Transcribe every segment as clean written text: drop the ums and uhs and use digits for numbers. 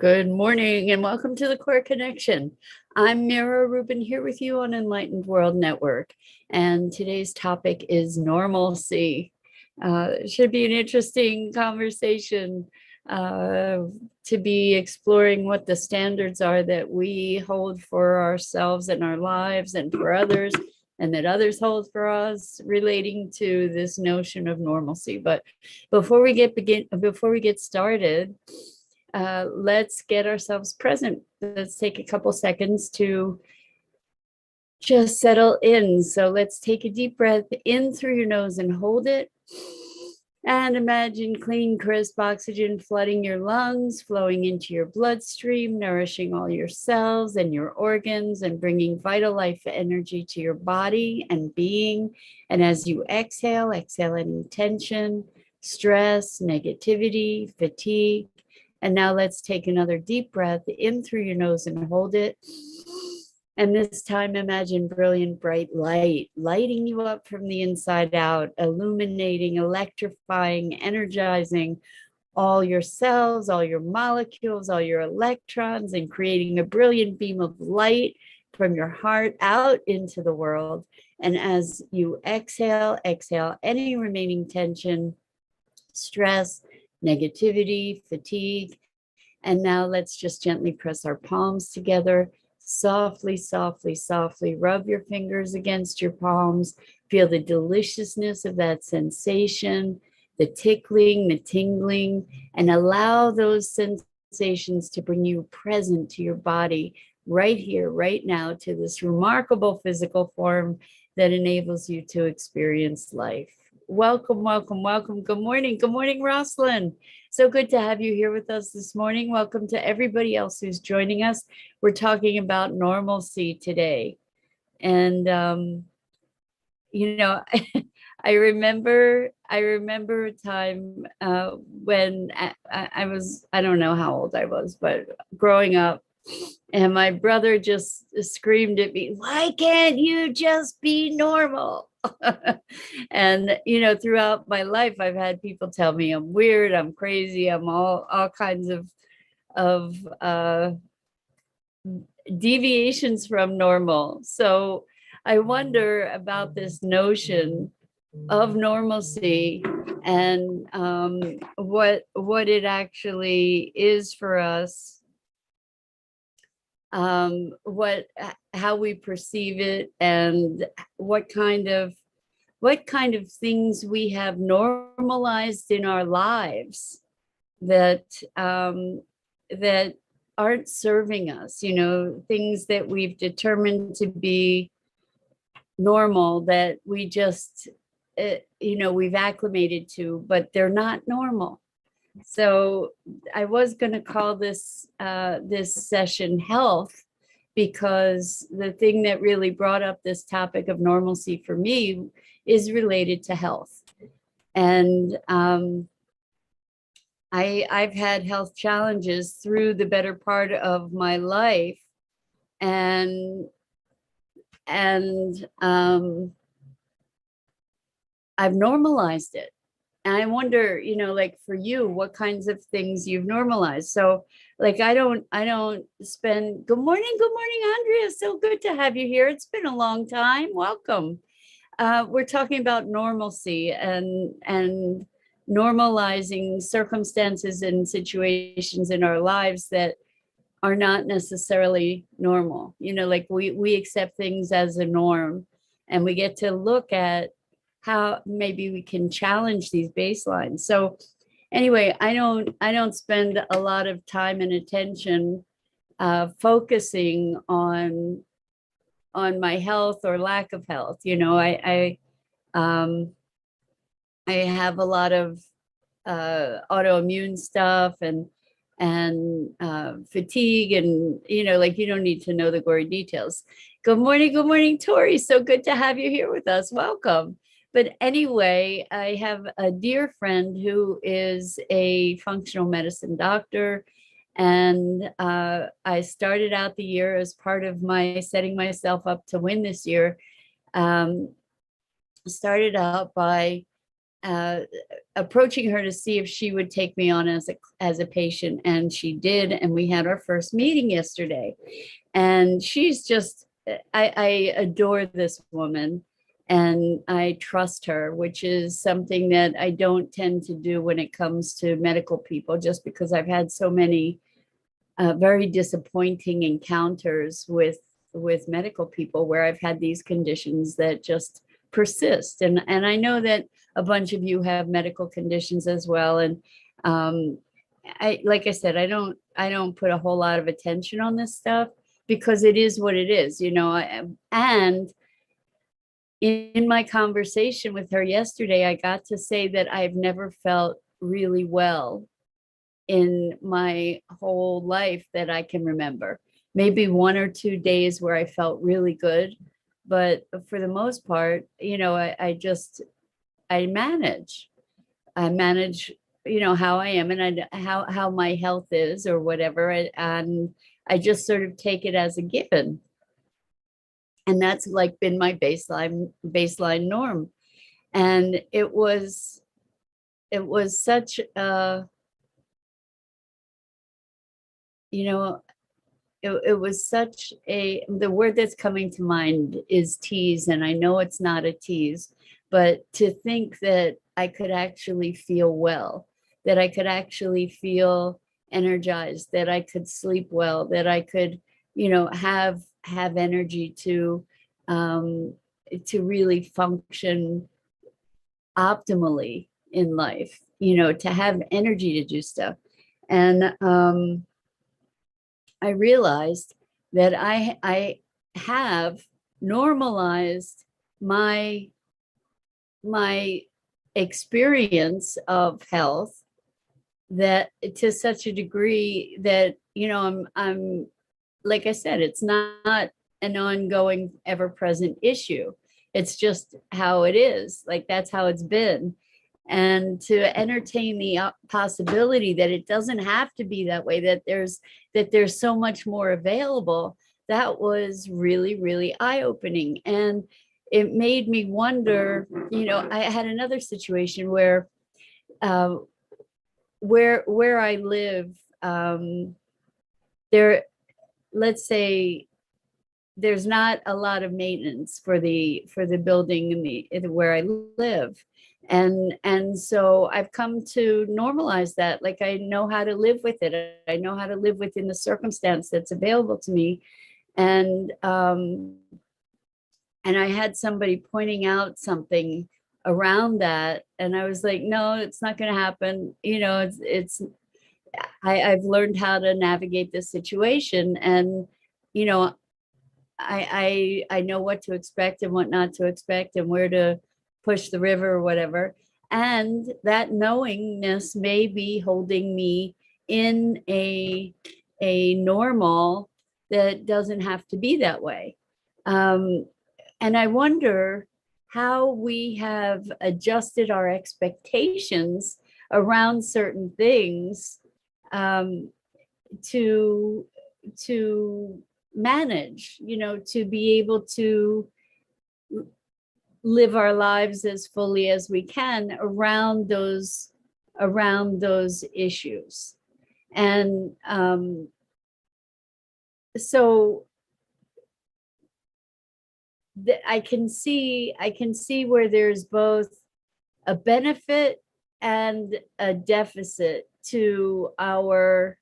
Good morning and welcome to the Core Connection. I'm Mira Rubin here with you on Enlightened World Network. And today's topic is normalcy. It should be an interesting conversation to be exploring what the standards are that we hold for ourselves and our lives and for others, and that others hold for us relating to this notion of normalcy. But before we get started, let's get ourselves present. Let's take a couple seconds to just settle in. So let's take a deep breath in through your nose and hold it. And imagine clean, crisp oxygen flooding your lungs, flowing into your bloodstream, nourishing all your cells and your organs, and bringing vital life energy to your body and being. And as you exhale any tension, stress, negativity, fatigue. And now let's take another deep breath in through your nose and hold it. And this time, imagine brilliant, bright light, lighting you up from the inside out, illuminating, electrifying, energizing all your cells, all your molecules, all your electrons, and creating a brilliant beam of light from your heart out into the world. And as you exhale any remaining tension, stress, negativity, fatigue. And now let's just gently press our palms together. Softly, softly, softly rub your fingers against your palms. Feel the deliciousness of that sensation, the tickling, the tingling, and allow those sensations to bring you present to your body right here, right now, to this remarkable physical form that enables you to experience life. Welcome, welcome, welcome. Good morning. Good morning, Rosalind. So good to have you here with us this morning. Welcome to everybody else who's joining us. We're talking about normalcy today. And, I remember a time when I was, I don't know how old I was, but growing up, and my brother just screamed at me, "Why can't you just be normal?" And throughout my life, I've had people tell me I'm weird, I'm crazy, I'm all kinds of deviations from normal. So I wonder about this notion of normalcy and what it actually is for us, how we perceive it, and what kind of things we have normalized in our lives that that aren't serving us, things that we've determined to be normal that we just we've acclimated to, but they're not normal. So I was going to call this session health, because the thing that really brought up this topic of normalcy for me is related to health. And I've had health challenges through the better part of my life, and I've normalized it. And I wonder, like for you, what kinds of things you've normalized. So like, I don't spend, good morning, Andrea. So good to have you here. It's been a long time. Welcome. We're talking about normalcy and normalizing circumstances and situations in our lives that are not necessarily normal. Like we accept things as a norm, and we get to look at how maybe we can challenge these baselines. So anyway, I don't spend a lot of time and attention focusing on my health or lack of health. I have a lot of autoimmune stuff and fatigue, and like, you don't need to know the gory details. Good morning, Tori. So good to have you here with us. Welcome. But anyway, I have a dear friend who is a functional medicine doctor. And I started out the year as part of my setting myself up to win this year. Started out by uh, approaching her to see if she would take me on as a patient, and she did, and we had our first meeting yesterday. And she's just, I adore this woman, and I trust her, which is something that I don't tend to do when it comes to medical people, just because I've had so many very disappointing encounters with medical people where I've had these conditions that just persist. And I know that a bunch of you have medical conditions as well. And I, like I said, I don't put a whole lot of attention on this stuff because it is what it is, you know. And in my conversation with her yesterday, I got to say that I've never felt really well in my whole life that I can remember. Maybe 1 or 2 days where I felt really good, but for the most part, you know, I manage. I manage, you know, how I am, and how my health is or whatever, and I just sort of take it as a given. And that's like been my baseline norm. And it was such a, you know, it was such a, the word that's coming to mind is tease, and I know it's not a tease, but to think that I could actually feel well, that I could actually feel energized, that I could sleep well, that I could, you know, have energy to really function optimally in life, you know, to have energy to do stuff. And I realized that I have normalized my my experience of health, that to such a degree that, you know, I'm like I said, it's not an ongoing, ever present issue. It's just how it is. Like that's how it's been. And to entertain the possibility that it doesn't have to be that way, that there's so much more available, that was really, really eye-opening. And it made me wonder, you know, I had another situation uh, where I live, there, let's say there's not a lot of maintenance for the building in the where I live. And so I've come to normalize that. Like I know how to live with it. I know how to live within the circumstance that's available to me. And and I had somebody pointing out something around that, and I was like, no, it's not going to happen. You know, I've learned how to navigate this situation, and you know, I know what to expect and what not to expect, and where to push the river or whatever. And that knowingness may be holding me in a normal that doesn't have to be that way. And I wonder how we have adjusted our expectations around certain things, um, to to manage, you know, to be able to live our lives as fully as we can around those issues. And so I can see where there's both a benefit and a deficit to our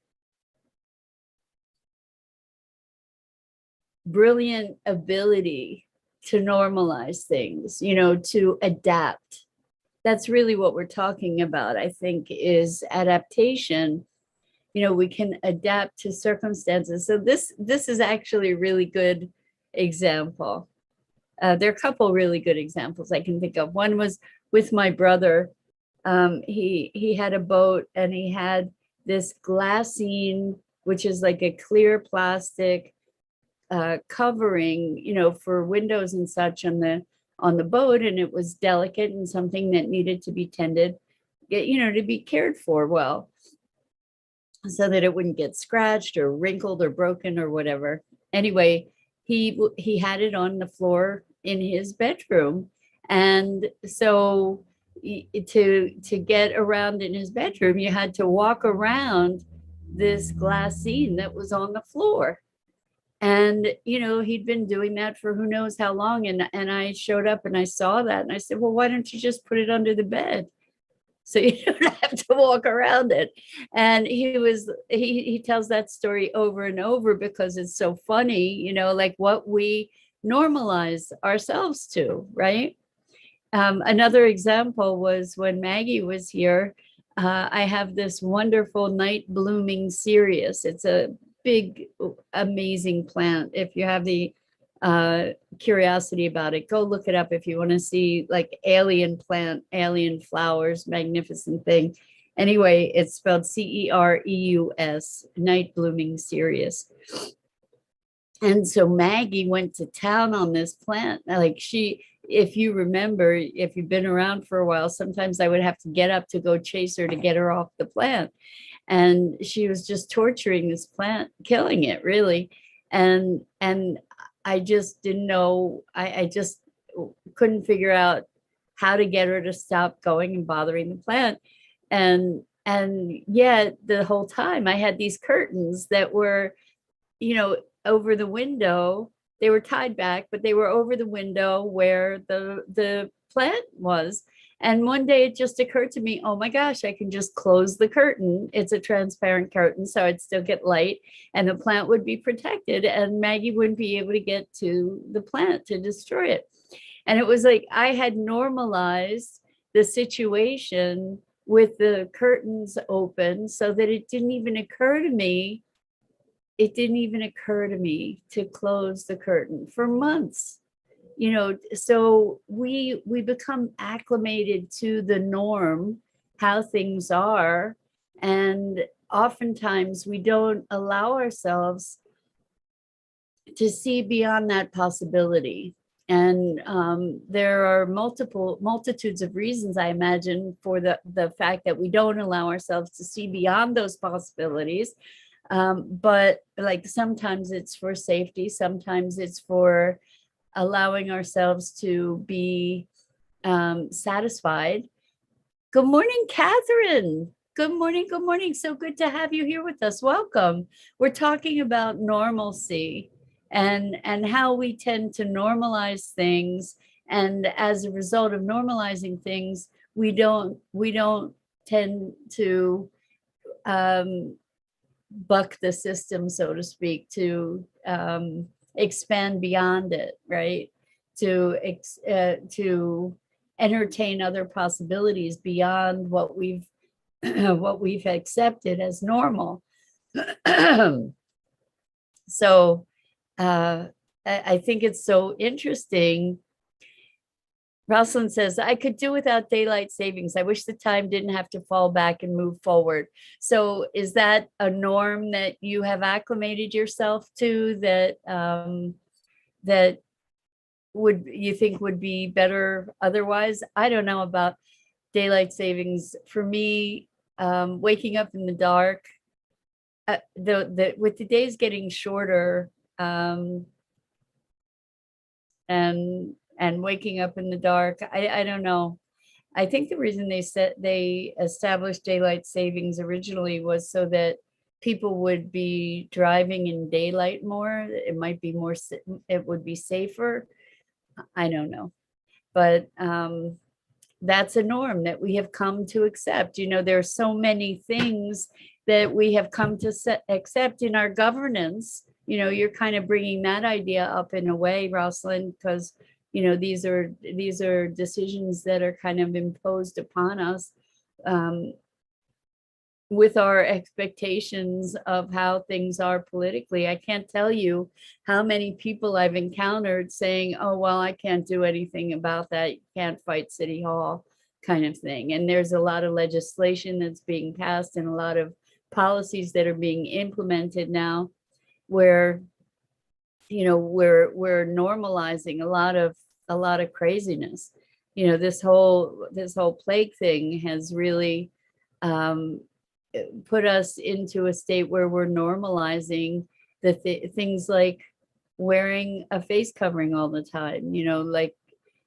brilliant ability to normalize things, you know, to adapt. That's really what we're talking about, I think, is adaptation. You know, we can adapt to circumstances. So this is actually a really good example. There are a couple really good examples I can think of. One was with my brother. He had a boat, and he had this glassine, which is like a clear plastic covering, you know, for windows and such on the boat, and it was delicate and something that needed to be tended, you know, to be cared for well, so that it wouldn't get scratched or wrinkled or broken or whatever. Anyway, he had it on the floor in his bedroom, and so to get around in his bedroom, you had to walk around this glass scene that was on the floor. And he'd been doing that for who knows how long. And I showed up and I saw that and I said, well, why don't you just put it under the bed so you don't have to walk around it? And he tells that story over and over because it's so funny, like what we normalize ourselves to, right? Another example was when Maggie was here. I have this wonderful night blooming cereus. It's a big, amazing plant. If you have the curiosity about it, go look it up if you want to see like alien plant, alien flowers, magnificent thing. Anyway, it's spelled Cereus, night blooming cereus. And so Maggie went to town on this plant. Like if you remember, if you've been around for a while, sometimes I would have to get up to go chase her to get her off the plant. And she was just torturing this plant, killing it really. And I just didn't know, I just couldn't figure out how to get her to stop going and bothering the plant. And yet the whole time I had these curtains that were, over the window. They were tied back, but they were over the window where the plant was. And one day it just occurred to me, oh my gosh, I can just close the curtain. It's a transparent curtain, so I'd still get light and the plant would be protected and Maggie wouldn't be able to get to the plant to destroy it. And it was like I had normalized the situation with the curtains open so that it didn't even occur to me to close the curtain for months. So we become acclimated to the norm, how things are, and oftentimes we don't allow ourselves to see beyond that possibility. And there are multitudes of reasons, I imagine, for the fact that we don't allow ourselves to see beyond those possibilities. But like sometimes it's for safety, sometimes it's for allowing ourselves to be satisfied. Good morning, Catherine. Good morning. Good morning. So good to have you here with us. Welcome. We're talking about normalcy and how we tend to normalize things. And as a result of normalizing things, we don't tend to buck the system, so to speak, to expand beyond it, right? To entertain other possibilities beyond what we've accepted as normal. So I think it's so interesting. Rosalind says, I could do without daylight savings. I wish the time didn't have to fall back and move forward. So is that a norm that you have acclimated yourself to, that that you think would be better otherwise? I don't know about daylight savings. For me, waking up in the dark, with the days getting shorter, and waking up in the dark, I don't know. I think the reason they established daylight savings originally was so that people would be driving in daylight more. It might be more, it would be safer. I don't know. But that's a norm that we have come to accept. There are so many things that we have come to accept in our governance. You're kind of bringing that idea up in a way, Rosalind, because these are decisions that are kind of imposed upon us with our expectations of how things are politically. I can't tell you how many people I've encountered saying, oh, well, I can't do anything about that. You can't fight City Hall, kind of thing. And there's a lot of legislation that's being passed and a lot of policies that are being implemented now where we're normalizing a lot of craziness. This whole plague thing has really put us into a state where we're normalizing things like wearing a face covering all the time, like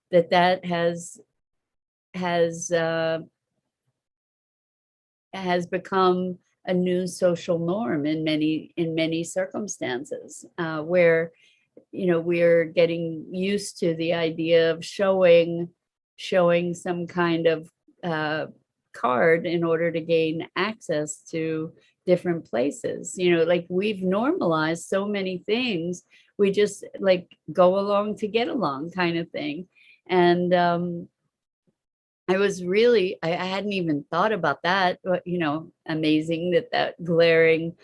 that has has become a new social norm in many circumstances, where we're getting used to the idea of showing some kind of card in order to gain access to different places. Like, we've normalized so many things. We just like go along to get along kind of thing. And I hadn't even thought about that, but amazing that glaring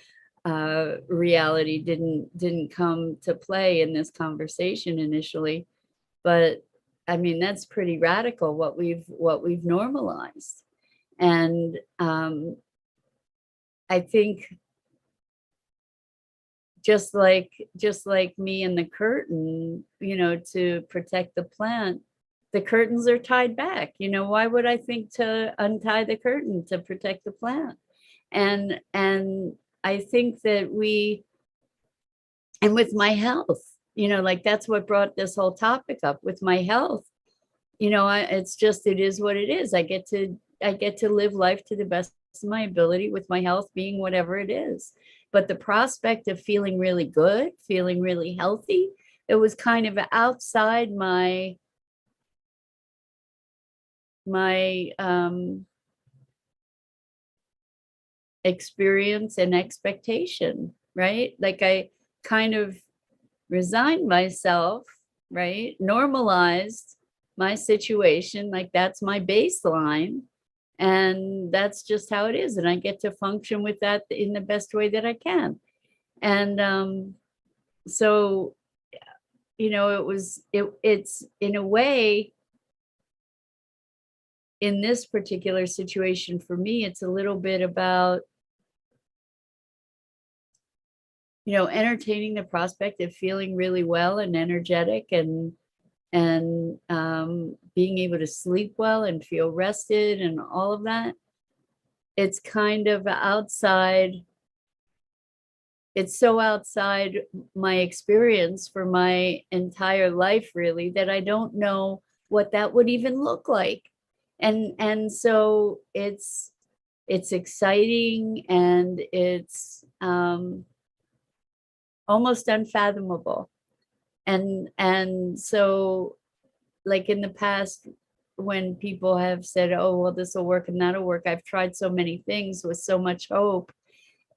reality didn't come to play in this conversation initially. But I mean, that's pretty radical what we've normalized. And I think just like me and the curtain, to protect the plant, the curtains are tied back. Why would I think to untie the curtain to protect the plant? And I think that and with my health, like, that's what brought this whole topic up. With my health, it is what it is. I get to live life to the best of my ability, with my health being whatever it is. But the prospect of feeling really good, feeling really healthy, it was kind of outside my experience and expectation, right? Like, I kind of resigned myself, right? Normalized my situation, like that's my baseline, and that's just how it is, and I get to function with that in the best way that I can. And so it's in a way, in this particular situation for me, it's a little bit about entertaining the prospect of feeling really well and energetic, and being able to sleep well and feel rested and all of that. It's kind of outside. It's so outside my experience for my entire life, really, that I don't know what that would even look like. And so it's exciting, and it's almost unfathomable. And so, like, in the past, when people have said, oh, well, this will work and that'll work, I've tried so many things with so much hope,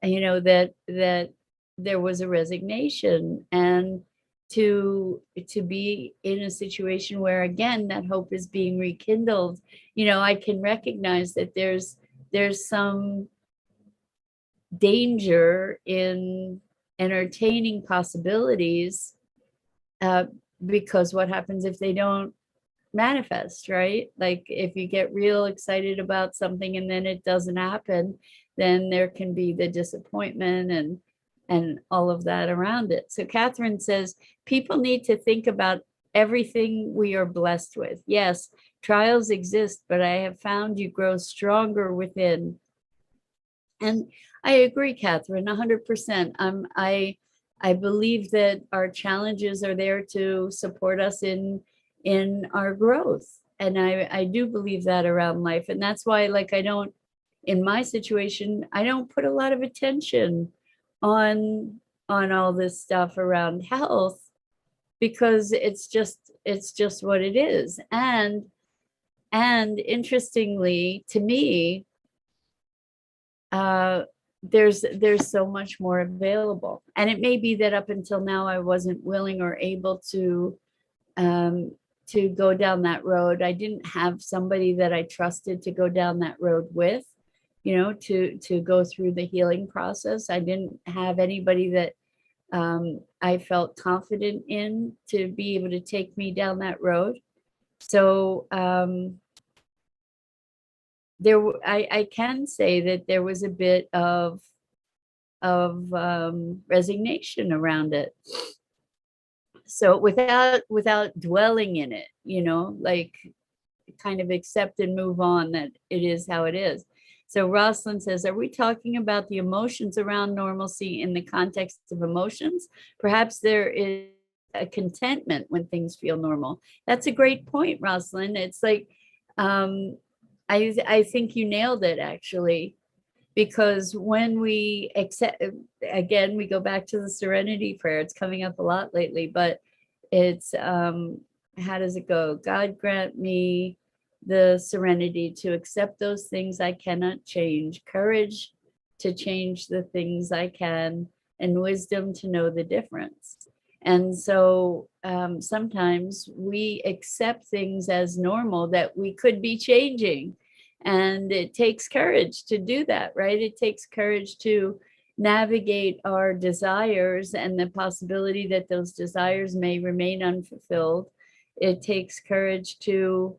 that there was a resignation. And to be in a situation where, again, that hope is being rekindled, I can recognize that there's some danger in entertaining possibilities, because what happens if they don't manifest, right? Like, if you get real excited about something and then it doesn't happen, then there can be the disappointment and all of that around it. So Catherine says, people need to think about everything we are blessed with. Yes, trials exist, but I have found you grow stronger within. And I agree, Catherine, 100%. I believe that our challenges are there to support us in our growth. And I do believe that around life. And that's why, like, in my situation, I don't put a lot of attention on all this stuff around health, because it's just what it is. And interestingly to me, there's so much more available. And it may be that up until now I wasn't willing or able to go down that road. I didn't have somebody that I trusted to go down that road with, to go through the healing process. I didn't have anybody that I felt confident in to be able to take me down that road. So I can say that there was a bit of resignation around it. So without dwelling in it, like, kind of accept and move on, that it is how it is. So Rosalind says, are we talking about the emotions around normalcy in the context of emotions? Perhaps there is a contentment when things feel normal. That's a great point, Rosalind. It's like, Um, I think you nailed it, actually, because when we accept, again, we go back to the serenity prayer. It's coming up a lot lately, but it's how does it go? God grant me the serenity to accept those things I cannot change, courage to change the things I can, and wisdom to know the difference. And so sometimes we accept things as normal that we could be changing. And it takes courage to do that, right? It takes courage to navigate our desires and the possibility that those desires may remain unfulfilled. It takes courage to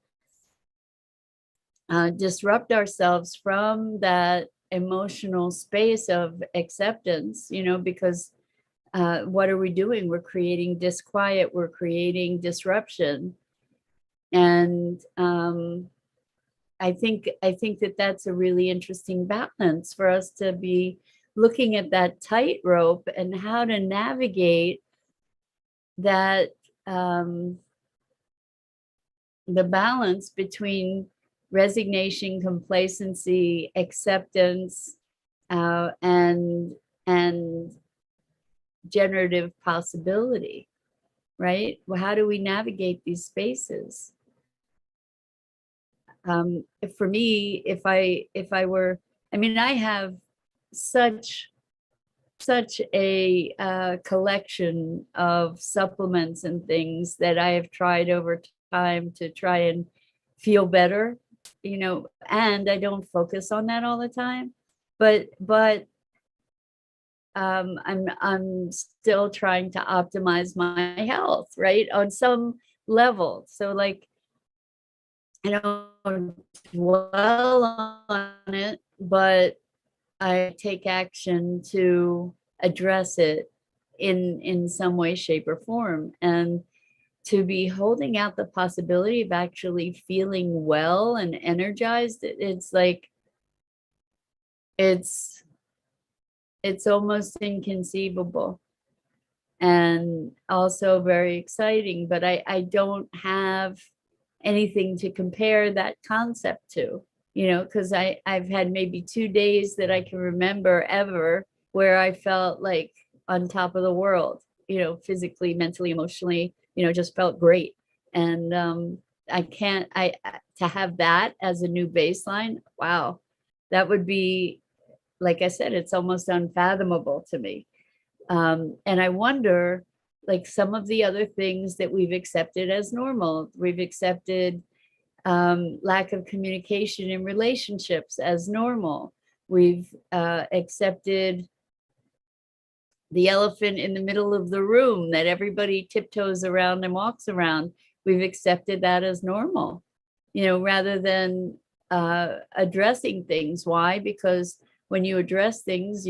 disrupt ourselves from that emotional space of acceptance, because what are we doing? We're creating disquiet, we're creating disruption. And I think that that's a really interesting balance for us to be looking at that tightrope and how to navigate that, the balance between resignation, complacency, acceptance, and generative possibility, right? Well, how do we navigate these spaces? For me, if I were, I mean, I have such a collection of supplements and things that I have tried over time to try and feel better, and I don't focus on that all the time, but I'm still trying to optimize my health, right, on some level. So, like, I don't dwell on it, but I take action to address it in some way, shape, or form. And to be holding out the possibility of actually feeling well and energized, it's like it's it's almost inconceivable, and also very exciting. But I don't have anything to compare that concept to, because I've had maybe 2 days that I can remember ever where I felt like on top of the world, physically, mentally, emotionally, just felt great. And I can't, to have that as a new baseline, wow, that would be, like I said, it's almost unfathomable to me. And I wonder, like, some of the other things that we've accepted as normal, we've accepted lack of communication in relationships as normal. We've accepted the elephant in the middle of the room that everybody tiptoes around and walks around. We've accepted that as normal, rather than addressing things. Why? Because when you address things,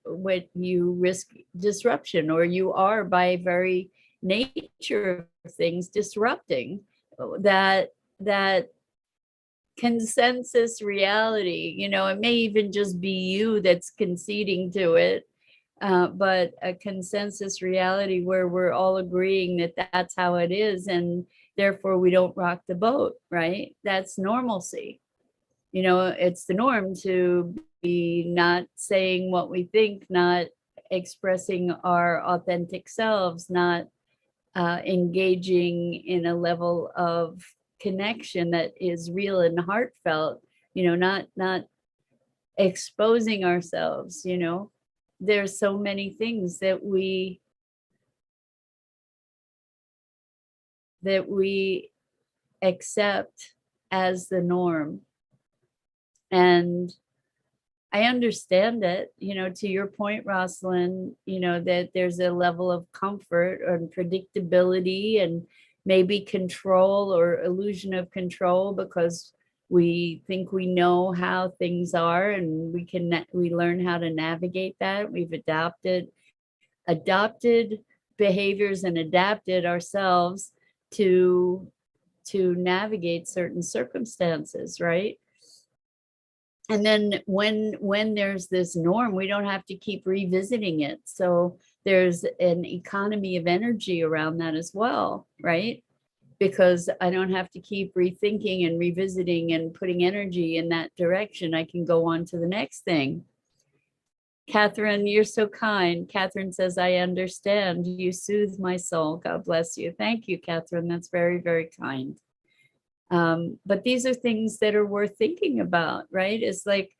what you risk disruption, or you are, by very nature of things, disrupting that consensus reality. It may even just be you that's conceding to it, but a consensus reality where we're all agreeing that that's how it is, and therefore we don't rock the boat, right? That's normalcy. It's the norm to be not saying what we think, not expressing our authentic selves, not engaging in a level of connection that is real and heartfelt, not exposing ourselves. There's so many things that we accept as the norm. And I understand it, to your point, Rosalind, that there's a level of comfort and predictability and maybe control or illusion of control, because we think we know how things are, and we learn how to navigate that. We've adopted behaviors and adapted ourselves to navigate certain circumstances, right? And then when there's this norm, we don't have to keep revisiting it. So there's an economy of energy around that as well, right? because I don't have to keep rethinking and revisiting and putting energy in that direction. I can go on to the next thing. Catherine, you're so kind. Catherine says, I understand. You soothe my soul. God bless you. Thank you, Catherine. That's very, very kind. But these are things that are worth thinking about, right? It's like,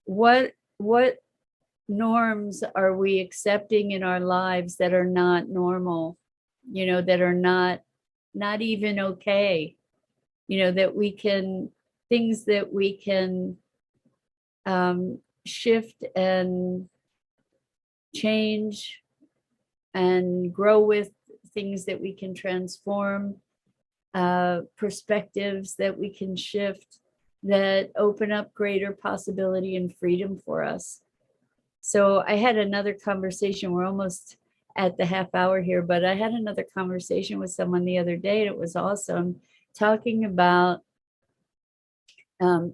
what norms are we accepting in our lives that are not normal, that are not even okay, that we can, things that we can shift and change and grow with, things that we can transform, perspectives that we can shift, that open up greater possibility and freedom for us. So I had another conversation. We're almost at the half hour here, but I had another conversation with someone the other day, and it was awesome, talking about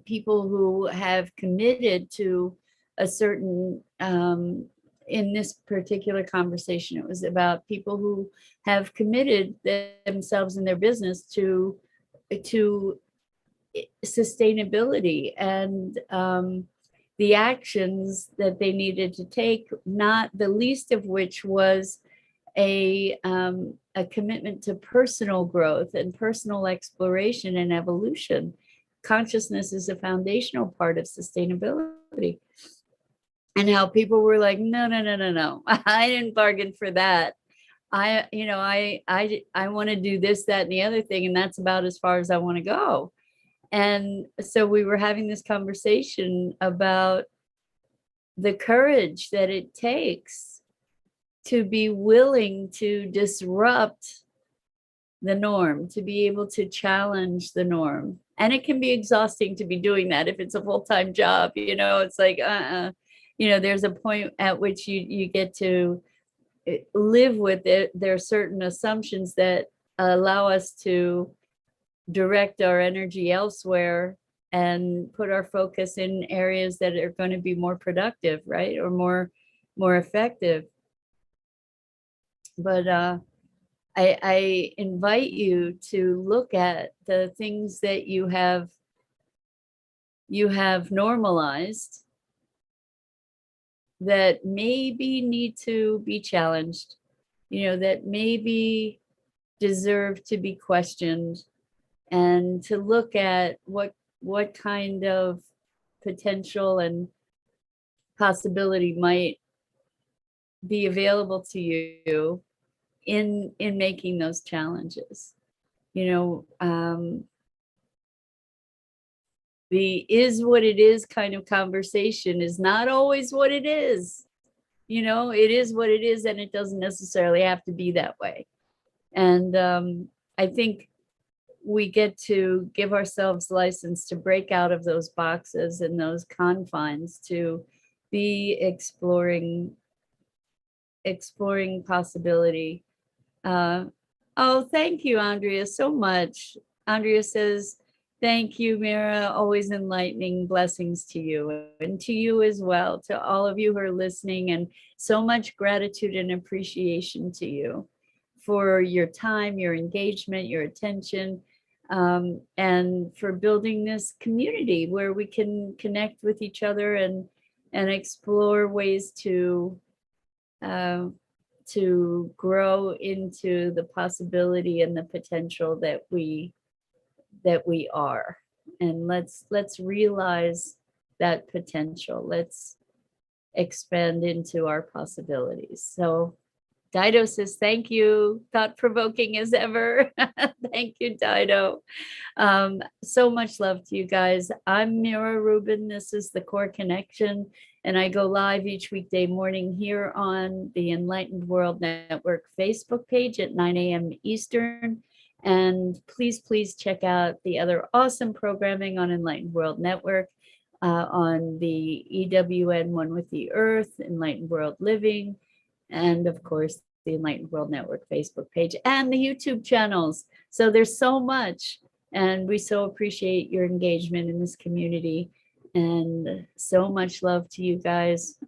people who have committed to a certain, in this particular conversation, it was about people who have committed themselves in their business to sustainability, and the actions that they needed to take, not the least of which was a commitment to personal growth and personal exploration and evolution. Consciousness is a foundational part of sustainability. And how people were like, no, I didn't bargain for that. I want to do this, that, and the other thing, and that's about as far as I want to go. And so we were having this conversation about the courage that it takes to be willing to disrupt the norm, to be able to challenge the norm. And it can be exhausting to be doing that if it's a full-time job, it's like, there's a point at which you get to live with it. There are certain assumptions that allow us to direct our energy elsewhere and put our focus in areas that are going to be more productive, right? Or more effective. But I invite you to look at the things that you have normalized that maybe need to be challenged, that maybe deserve to be questioned, and to look at what kind of potential and possibility might be available to you in making those challenges. The is what it is kind of conversation is not always what it is. It is what it is, and it doesn't necessarily have to be that way. And I think we get to give ourselves license to break out of those boxes and those confines, to be exploring possibility. Oh, thank you, Andrea, so much. Andrea says, thank you, Mira, always enlightening. Blessings to you, and to you as well, to all of you who are listening, and so much gratitude and appreciation to you for your time, your engagement, your attention, and for building this community where we can connect with each other and explore ways to grow into the possibility and the potential that we are. And let's realize that potential. Let's expand into our possibilities. So Dido says, thank you. Thought-provoking as ever. Thank you, Dido. So much love to you guys. I'm Mira Rubin. This is the Core Connection, and I go live each weekday morning here on the Enlightened World Network Facebook page at 9 a.m. Eastern. And please check out the other awesome programming on Enlightened World Network, on the EWN One with the Earth, Enlightened World Living, and of course, the Enlightened World Network Facebook page and the YouTube channels. So there's so much, and we so appreciate your engagement in this community, and so much love to you guys.